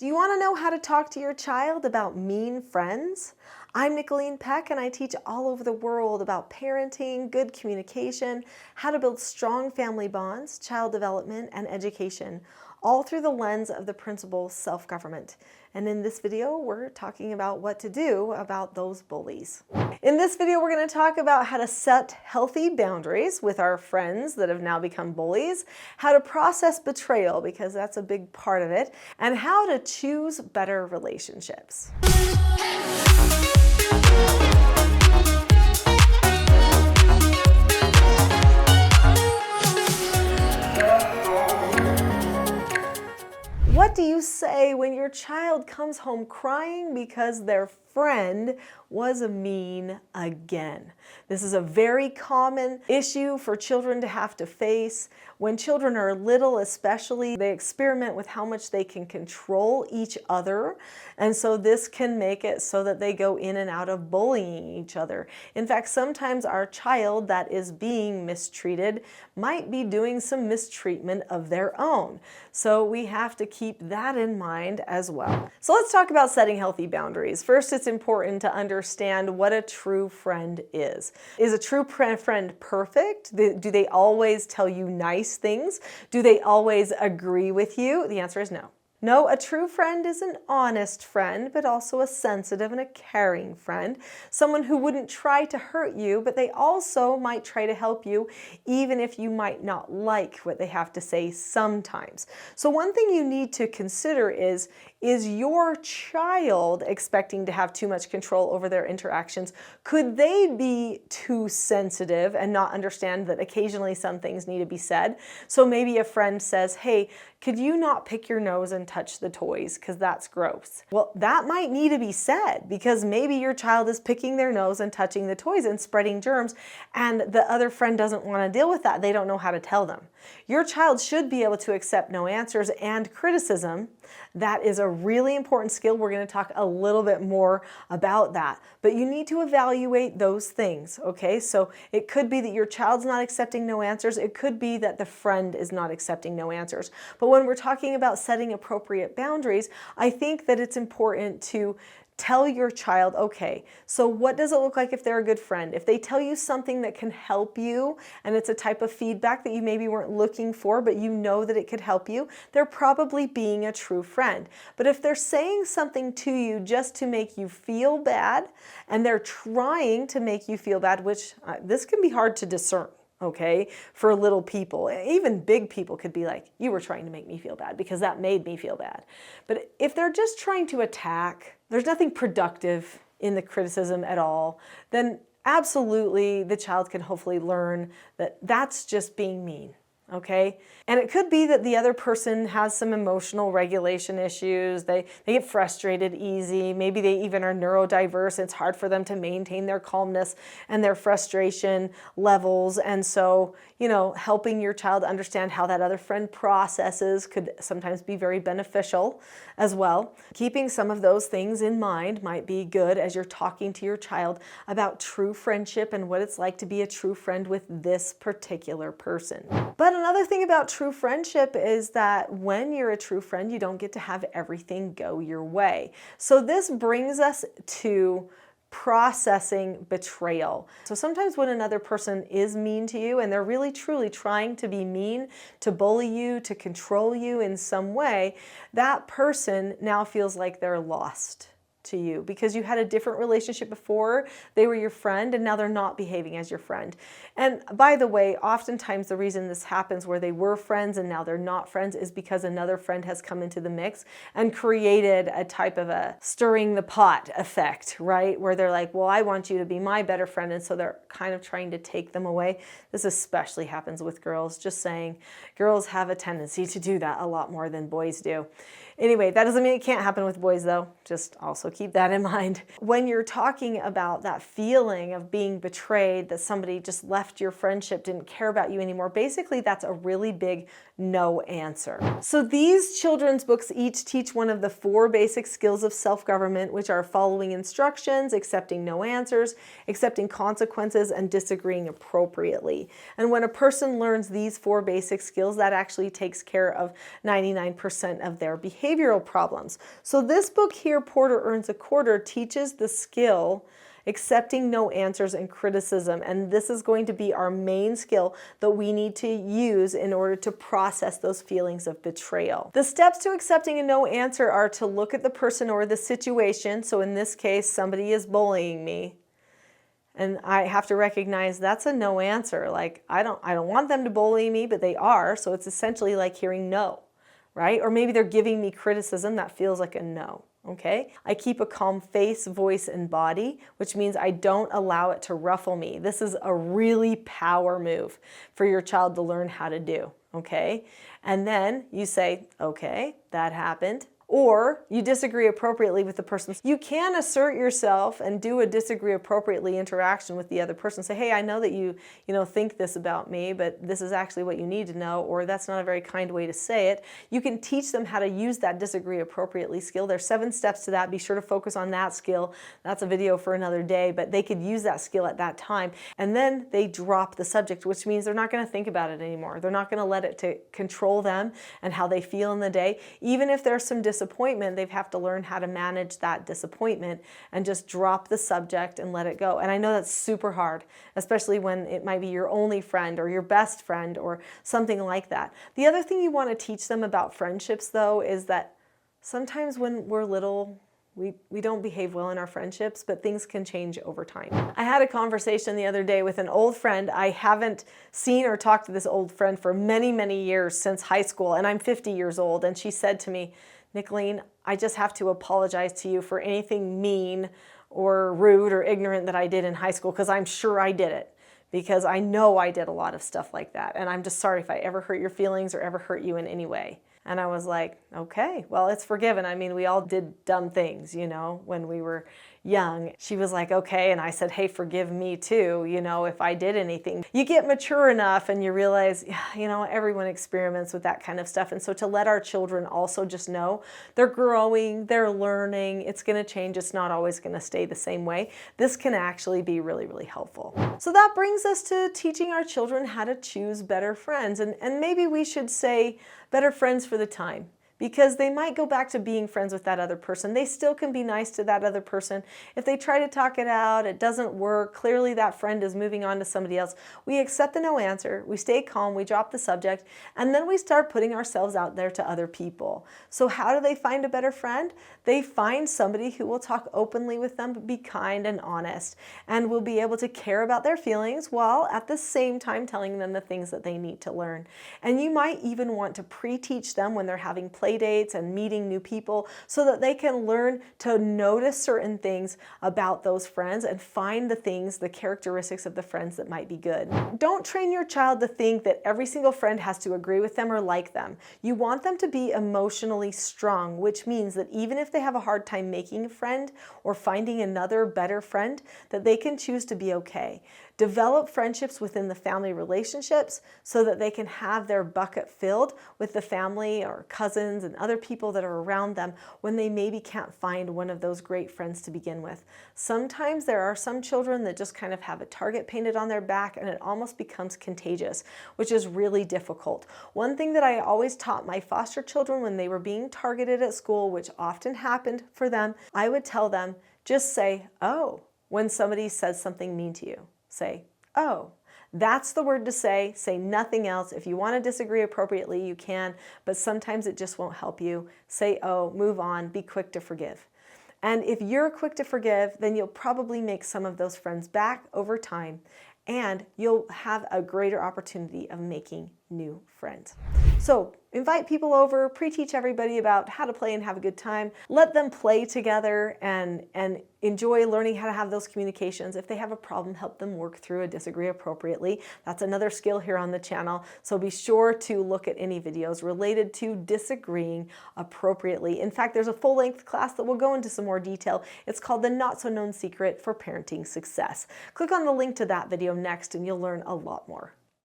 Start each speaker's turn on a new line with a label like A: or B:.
A: Do you want to know how to talk to your child about mean friends? I'm Nicholeen Peck, and I teach all over the world about parenting, good communication, how to build strong family bonds, child development, and education, all through the lens of the principle self-government. And in this video, we're talking about what to do about those bullies. In this video, we're going to talk about how to set healthy boundaries with our friends that have now become bullies, how to process betrayal, because that's a big part of it, and how to choose better relationships. What do you say when your child comes home crying because their friend was mean again? This is a very common issue for children to have to face. When children are little especially, they experiment with how much they can control each other. And so this can make it so that they go in and out of bullying each other. In fact, sometimes our child that is being mistreated might be doing some mistreatment of their own. So we have to keep that in mind as well. So let's talk about setting healthy boundaries. First, it's important to understand what a true friend is. Is a true friend perfect? Do they always tell you nice things? Do they always agree with you? The answer is no. No, a true friend is an honest friend, but also a sensitive and a caring friend. Someone who wouldn't try to hurt you, but they also might try to help you, even if you might not like what they have to say sometimes. So one thing you need to consider is your child expecting to have too much control over their interactions? Could they be too sensitive and not understand that occasionally some things need to be said? So maybe a friend says, hey, could you not pick your nose and touch the toys because that's gross? Well, that might need to be said because maybe your child is picking their nose and touching the toys and spreading germs, and the other friend doesn't want to deal with that. They don't know how to tell them. Your child should be able to accept no answers and criticism. That is a really important skill. We're going to talk a little bit more about that. But you need to evaluate those things, okay? So it could be that your child's not accepting no answers. It could be that the friend is not accepting no answers. But when we're talking about setting appropriate boundaries, I think that it's important to tell your child, okay, so what does it look like if they're a good friend? If they tell you something that can help you, and it's a type of feedback that you maybe weren't looking for, but you know that it could help you, they're probably being a true friend. But if they're saying something to you just to make you feel bad, and they're trying to make you feel bad, which this can be hard to discern. Okay, for little people, even big people could be like, you were trying to make me feel bad because that made me feel bad. But if they're just trying to attack, there's nothing productive in the criticism at all, then absolutely the child can hopefully learn that that's just being mean. Okay? And it could be that the other person has some emotional regulation issues. They get frustrated easy. Maybe they even are neurodiverse. It's hard for them to maintain their calmness and their frustration levels. And so, helping your child understand how that other friend processes could sometimes be very beneficial as well. Keeping some of those things in mind might be good as you're talking to your child about true friendship and what it's like to be a true friend with this particular person. But another thing about true friendship is that when you're a true friend, you don't get to have everything go your way. So this brings us to processing betrayal. So sometimes when another person is mean to you and they're really truly trying to be mean, to bully you, to control you in some way, that person now feels like they're lost to you because you had a different relationship before. They were your friend and now they're not behaving as your friend. And by the way, oftentimes the reason this happens where they were friends and now they're not friends is because another friend has come into the mix and created a type of a stirring the pot effect, right? Where they're like, well, I want you to be my better friend. And so they're kind of trying to take them away. This especially happens with girls. Just saying, girls have a tendency to do that a lot more than boys do. Anyway, that doesn't mean it can't happen with boys though. Just also keep that in mind. When you're talking about that feeling of being betrayed, that somebody just left your friendship, didn't care about you anymore, basically that's a really big no answer. So these children's books each teach one of the 4 basic skills of self-government, which are following instructions, accepting no answers, accepting consequences, and disagreeing appropriately. And when a person learns these 4 basic skills, that actually takes care of 99% of their behavioral problems. So this book here, Porter Earns a Quarter, teaches the skill accepting no answers and criticism. And this is going to be our main skill that we need to use in order to process those feelings of betrayal. The steps to accepting a no answer are to look at the person or the situation. So in this case, somebody is bullying me. And I have to recognize that's a no answer. Like, I don't want them to bully me, but they are. So it's essentially like hearing no, right? Or maybe they're giving me criticism. That feels like a no. Okay, I keep a calm face, voice, and body, which means I don't allow it to ruffle me. This is a really power move for your child to learn how to do, okay? And then you say, okay, that happened. Or you disagree appropriately with the person. You can assert yourself and do a disagree appropriately interaction with the other person. Say, hey, I know that you think this about me, but this is actually what you need to know, or that's not a very kind way to say it. You can teach them how to use that disagree appropriately skill. There's 7 steps to that. Be sure to focus on that skill. That's a video for another day, but they could use that skill at that time. And then they drop the subject, which means they're not going to think about it anymore. They're not going to let it to control them and how they feel in the day. Even if there's some disappointment, they have to learn how to manage that disappointment and just drop the subject and let it go. And I know that's super hard, especially when it might be your only friend or your best friend or something like that. The other thing you want to teach them about friendships, though, is that sometimes when we're little, we don't behave well in our friendships, but things can change over time. I had a conversation the other day with an old friend. I haven't seen or talked to this old friend for many, many years, since high school, and I'm 50 years old. And she said to me, Nicholeen, I just have to apologize to you for anything mean or rude or ignorant that I did in high school, because I'm sure I did it, because I know I did a lot of stuff like that. And I'm just sorry if I ever hurt your feelings or ever hurt you in any way. And I was like, okay, well, it's forgiven. I mean, we all did dumb things, when we were young. She was like, okay. And I said, hey, forgive me too, if I did anything. You get mature enough and you realize, everyone experiments with that kind of stuff. And so to let our children also just know they're growing, they're learning, it's going to change. It's not always going to stay the same way. This can actually be really, really helpful. So that brings us to teaching our children how to choose better friends. And maybe we should say better friends for the time, because they might go back to being friends with that other person. They still can be nice to that other person. If they try to talk it out, it doesn't work, clearly that friend is moving on to somebody else, we accept the no answer, we stay calm, we drop the subject, and then we start putting ourselves out there to other people. So how do they find a better friend? They find somebody who will talk openly with them, but be kind and honest, and will be able to care about their feelings while at the same time telling them the things that they need to learn. And you might even want to pre-teach them when they're having play dates and meeting new people, so that they can learn to notice certain things about those friends and find the characteristics of the friends that might be good. Don't train your child to think that every single friend has to agree with them or like them. You want them to be emotionally strong, which means that even if they have a hard time making a friend or finding another better friend, that they can choose to be okay. Develop friendships within the family relationships so that they can have their bucket filled with the family or cousins and other people that are around them when they maybe can't find one of those great friends to begin with. Sometimes there are some children that just kind of have a target painted on their back, and it almost becomes contagious, which is really difficult. One thing that I always taught my foster children when they were being targeted at school, which often happened for them, I would tell them, just say, oh, when somebody says something mean to you. Say, oh. That's the word to say. Say nothing else. If you want to disagree appropriately, you can, but sometimes it just won't help you. Say, oh, move on, be quick to forgive. And if you're quick to forgive, then you'll probably make some of those friends back over time, and you'll have a greater opportunity of making new friends. So invite people over, pre-teach everybody about how to play and have a good time. Let them play together and enjoy learning how to have those communications. If they have a problem, help them work through a disagree appropriately. That's another skill here on the channel. So be sure to look at any videos related to disagreeing appropriately. In fact, there's a full-length class that will go into some more detail. It's called The Not So Known Secret for Parenting Success. Click on the link to that video next and you'll learn a lot more.